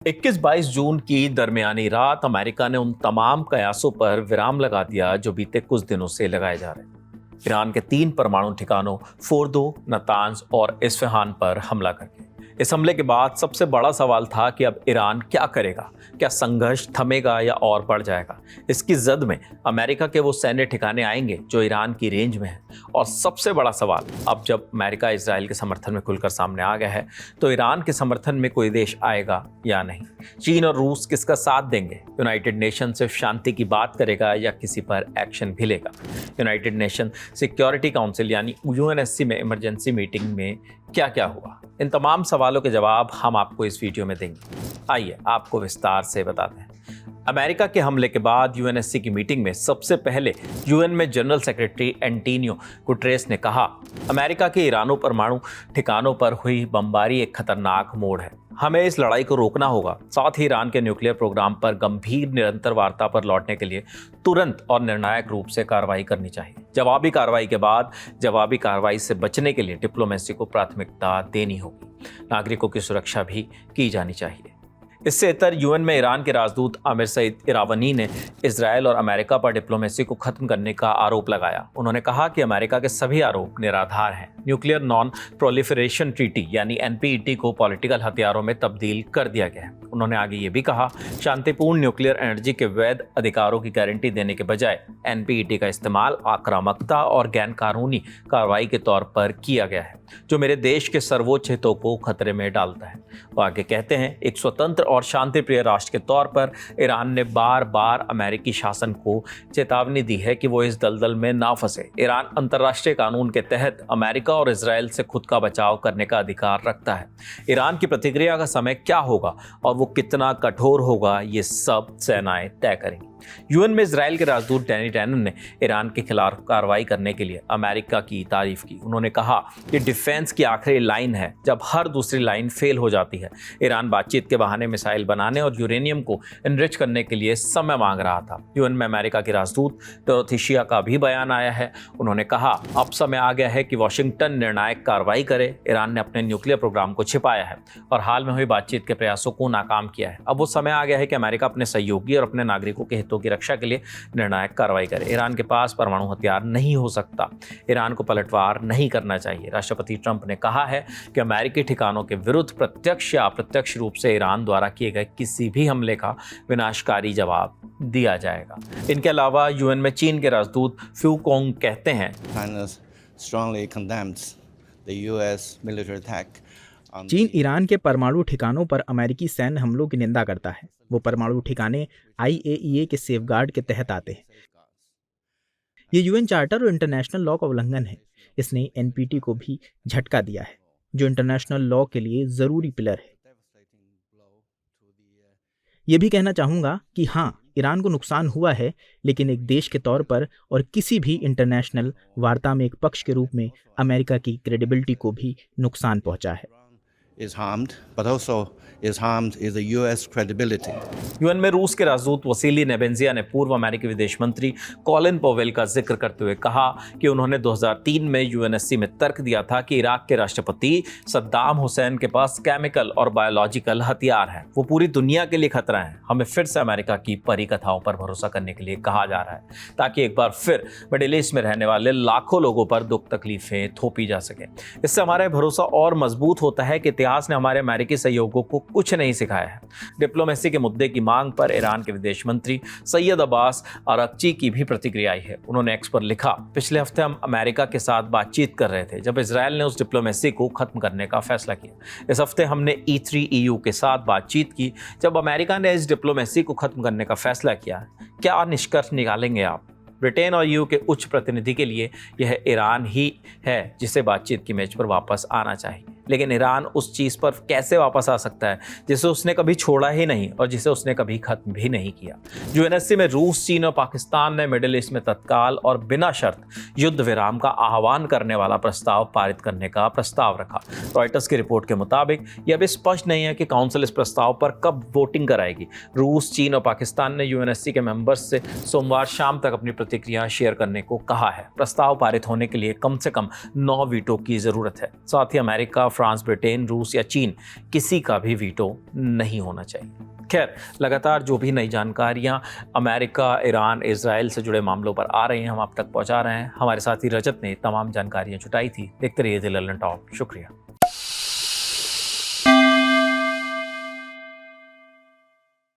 21-22 जून की दरमियानी रात अमेरिका ने उन तमाम कयासों पर विराम लगा दिया जो बीते कुछ दिनों से लगाए जा रहे हैं। ईरान के 3 परमाणु ठिकानों फोर्दो, नतांज और इस्फहान पर हमला करके इस हमले के बाद सबसे बड़ा सवाल था कि अब ईरान क्या करेगा। क्या संघर्ष थमेगा या और बढ़ जाएगा। इसकी जद में अमेरिका के वो सैन्य ठिकाने आएंगे जो ईरान की रेंज में हैं। और सबसे बड़ा सवाल, अब जब अमेरिका इजराइल के समर्थन में खुलकर सामने आ गया है तो ईरान के समर्थन में कोई देश आएगा या नहीं। चीन और रूस किसका साथ देंगे। यूनाइटेड नेशन सिर्फ शांति की बात करेगा या किसी पर एक्शन भी लेगा। यूनाइटेड नेशन सिक्योरिटी काउंसिल यानी यूएनएससी में इमरजेंसी मीटिंग में क्या क्या हुआ, इन तमाम सवालों के जवाब हम आपको इस वीडियो में देंगे। आइए आपको विस्तार से बताते हैं। अमेरिका के हमले के बाद यूएनएससी की मीटिंग में सबसे पहले यूएन में जनरल सेक्रेटरी एंटोनियो गुटेरेस ने कहा, अमेरिका के ईरानो परमाणु ठिकानों पर हुई बमबारी एक खतरनाक मोड़ है। हमें इस लड़ाई को रोकना होगा। साथ ही ईरान के न्यूक्लियर प्रोग्राम पर गंभीर निरंतर वार्ता पर लौटने के लिए तुरंत और निर्णायक रूप से कार्रवाई करनी चाहिए। जवाबी कार्रवाई के बाद जवाबी कार्रवाई से बचने के लिए डिप्लोमेसी को प्राथमिकता देनी होगी। नागरिकों की सुरक्षा भी की जानी चाहिए। इससे इतर यूएन में ईरान के राजदूत आमिर सईद इरावनी ने इजरायल और अमेरिका पर डिप्लोमेसी को खत्म करने का आरोप लगाया। उन्होंने कहा कि अमेरिका के सभी आरोप निराधार हैं। न्यूक्लियर नॉन प्रोलिफरेशन ट्रीटी यानी एनपीईटी को पॉलिटिकल हथियारों में तब्दील कर दिया गया है। उन्होंने आगे ये भी कहा, शांतिपूर्ण न्यूक्लियर एनर्जी के वैध अधिकारों की गारंटी देने के बजाय एनपीईटी का इस्तेमाल आक्रामकता और गैर कानूनी कार्रवाई के तौर पर किया गया है, जो मेरे देश के सर्वोच्च हितों को खतरे में डालता है। वो आगे कहते हैं, एक स्वतंत्र और शांतिप्रिय राष्ट्र के तौर पर ईरान ने बार बार अमेरिकी शासन को चेतावनी दी है कि वो इस दलदल में ना फंसे। ईरान अंतर्राष्ट्रीय कानून के तहत अमेरिका और इजरायल से खुद का बचाव करने का अधिकार रखता है। ईरान की प्रतिक्रिया का समय क्या होगा और वो कितना कठोर होगा, ये सब सेनाएं तय करेंगी। यूएन में इजरायल के राजदूत डैनी डैनन ने ईरान के खिलाफ कार्रवाई करने के लिए अमेरिका की तारीफ की। उन्होंने कहा कि डिफेंस की आखिरी लाइन है जब हर दूसरी लाइन फेल हो जाती है। ईरान बातचीत के बहाने मिसाइल बनाने और यूरेनियम को एनरिच करने के लिए समय मांग रहा था। यूएन में अमेरिका के राजदूत डोरोथी शिया का भी बयान आया है। उन्होंने कहा, अब समय आ गया है कि वाशिंगटन निर्णायक कार्रवाई करे। ईरान ने अपने न्यूक्लियर प्रोग्राम को छिपाया है और हाल में हुई बातचीत के प्रयासों को नाकाम किया है। अब वो समय आ गया है कि अमेरिका अपने सहयोगी और अपने नागरिकों के हितों की रक्षा के लिए निर्णायक कार्रवाई करे। ईरान के पास परमाणु हथियार नहीं हो सकता। ईरान को पलटवार नहीं करना चाहिए। राष्ट्रपति ट्रंप ने कहा है कि अमेरिकी ठिकानों के विरुद्ध प्रत्यक्ष या अप्रत्यक्ष रूप से ईरान द्वारा किए गए किसी भी हमले का विनाशकारी जवाब दिया जाएगा। इनके अलावा यूएन में चीन के राजदूत फ्यू कोंग कहते हैं, चीन ईरान के परमाणु ठिकानों पर अमेरिकी सैन्य हमलों की निंदा करता है। वो परमाणु ठिकाने आईएईए के सेफगार्ड के तहत आते हैं। ये यूएन चार्टर और इंटरनेशनल लॉ का उल्लंघन है। इसने एनपीटी को भी झटका दिया है, जो इंटरनेशनल लॉ के लिए जरूरी पिलर है। ये भी कहना चाहूंगा कि हाँ, ईरान को नुकसान हुआ है, लेकिन एक देश के तौर पर और किसी भी इंटरनेशनल वार्ता में एक पक्ष के रूप में अमेरिका की क्रेडिबिलिटी को भी नुकसान पहुंचा है। यूएन में रूस के राजदूत वसीली नेबेंजिया ने पूर्व अमेरिकी विदेश मंत्री कॉलिन पॉवेल का जिक्र करते हुए कहा कि उन्होंने 2003 में यूएनएससी में तर्क दिया था कि इराक के राष्ट्रपति सद्दाम हुसैन के पास केमिकल और बायोलॉजिकल हथियार हैं। वो पूरी दुनिया के लिए खतरा है। हमें फिर से अमेरिका की परी कथाओं पर भरोसा करने के लिए कहा जा रहा है, ताकि एक बार फिर मिडिल ईस्ट में रहने वाले लाखों लोगों पर दुख तकलीफें थोपी जा सके। इससे हमारा भरोसा और मजबूत होता है कि इतिहास ने हमारे अमेरिकी सहयोगों को कुछ नहीं सिखाया है। डिप्लोमेसी के मुद्दे की मांग पर ईरान के विदेश मंत्री सैयद अब्बास अराक्ची की भी प्रतिक्रिया आई है। उन्होंने एक्स पर लिखा, पिछले हफ्ते हम अमेरिका के साथ बातचीत कर रहे थे जब इजरायल ने उस डिप्लोमेसी को खत्म करने का फैसला किया। इस हफ्ते हमने E3 EU के साथ बातचीत की जब अमेरिका ने इस डिप्लोमेसी को खत्म करने का फैसला किया। क्या निष्कर्ष निकालेंगे आप? ब्रिटेन और यूके के उच्च प्रतिनिधि के लिए यह ईरान ही है जिसे बातचीत की मेज पर वापस आना चाहिए। लेकिन ईरान उस चीज़ पर कैसे वापस आ सकता है जिसे उसने कभी छोड़ा ही नहीं और जिसे उसने कभी खत्म भी नहीं किया। यूएनएससी में रूस, चीन और पाकिस्तान ने मिडिल ईस्ट में तत्काल और बिना शर्त युद्ध विराम का आह्वान करने वाला प्रस्ताव पारित करने का प्रस्ताव रखा। रॉयटर्स की रिपोर्ट के मुताबिक यह अभी स्पष्ट नहीं है कि काउंसिल इस प्रस्ताव पर कब वोटिंग कराएगी। रूस, चीन और पाकिस्तान ने यूएनएससी के मेंबर्स से सोमवार शाम तक अपनी प्रतिक्रिया शेयर करने को कहा है। प्रस्ताव पारित होने के लिए कम से कम 9 वीटो की जरूरत है। साथ ही अमेरिका, फ्रांस, ब्रिटेन, रूस या चीन किसी का भी वीटो नहीं होना चाहिए। खैर, लगातार जो भी नई जानकारियां अमेरिका, ईरान, इजराइल से जुड़े मामलों पर आ रही हैं, हम आप तक पहुंचा रहे हैं। हमारे साथी रजत ने तमाम जानकारियां जुटाई थी। देखते रहिए द लंदन टॉक। शुक्रिया।